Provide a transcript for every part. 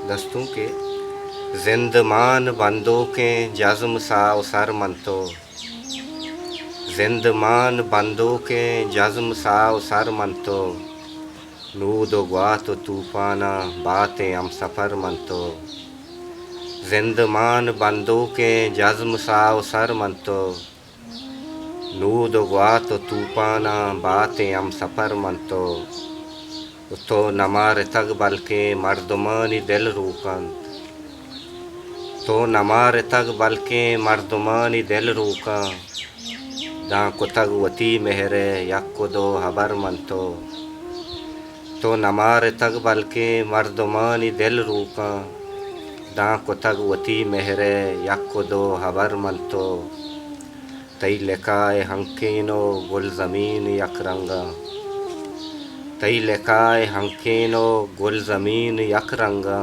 दस्तों के जिंदमान बंदोकें जज़्म Sao sir Manto, जिंदमान बंदोकें जज़्म Sao sir Manto, नूद ग्वात तूफाना बातें हम सफ़र मंतो, जिंदमान बंदोकें जज़्म साव सर मंतो, नूद ग्वात तूफाना बातें हम सफ़र मंतो, तो नमार तग बल्कि मर्दमानी दिल रूकन, तो नमार तग बल्कि मर्दमानी दिल रूका, दां को तग वती मेहरे यक्को दो हबर मंतो, तो नमार तग बल्कि मर्दमानी दिल रूका, दां को तग वती मेहरे यक्को दो हबर मंतो, तई लिकाए हंकीनो गुल ज़मीन यक रंगा, तई लिकाए हंकीनो गुल ज़मीन यक रंगा,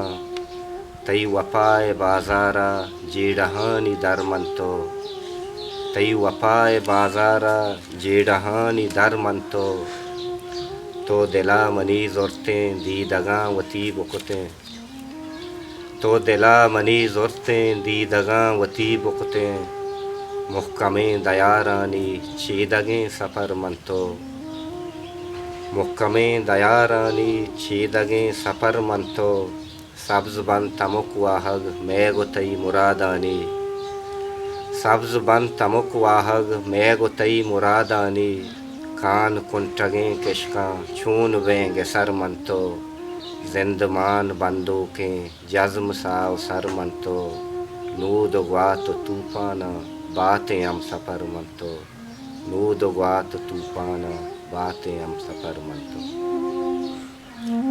तई वपाए बाज़ारा जेडहानी दरमंतो, तई वपाए बाज़ारा जेडहानी दरमंतो, तो दिला मनी ज़ुरतें दीदगां वती बुकतें, तो दिला मनी ज़ुरतें दीदगां वती बुकतें, मुहकमें दयारानी चीदगें सफ़र मंतो, मुहकमें दयारानी चीदगें सफ़र मंतो, सब्ज़ बन तमुक वाहग मैगो तई मुरादानी, सब्ज़ बन तमुक वाहग मैगो तई मुरादानी, कान कुंटगें किश्का छून वेंगे सर मंतो, जिंदमान बंदूकें जज़्म साव सर मंतो, नूद ग्वात तूफाना बातें हम सफ़र मंतो, नूद ग्वात तूफाना बातें हम सफ़र मंतो।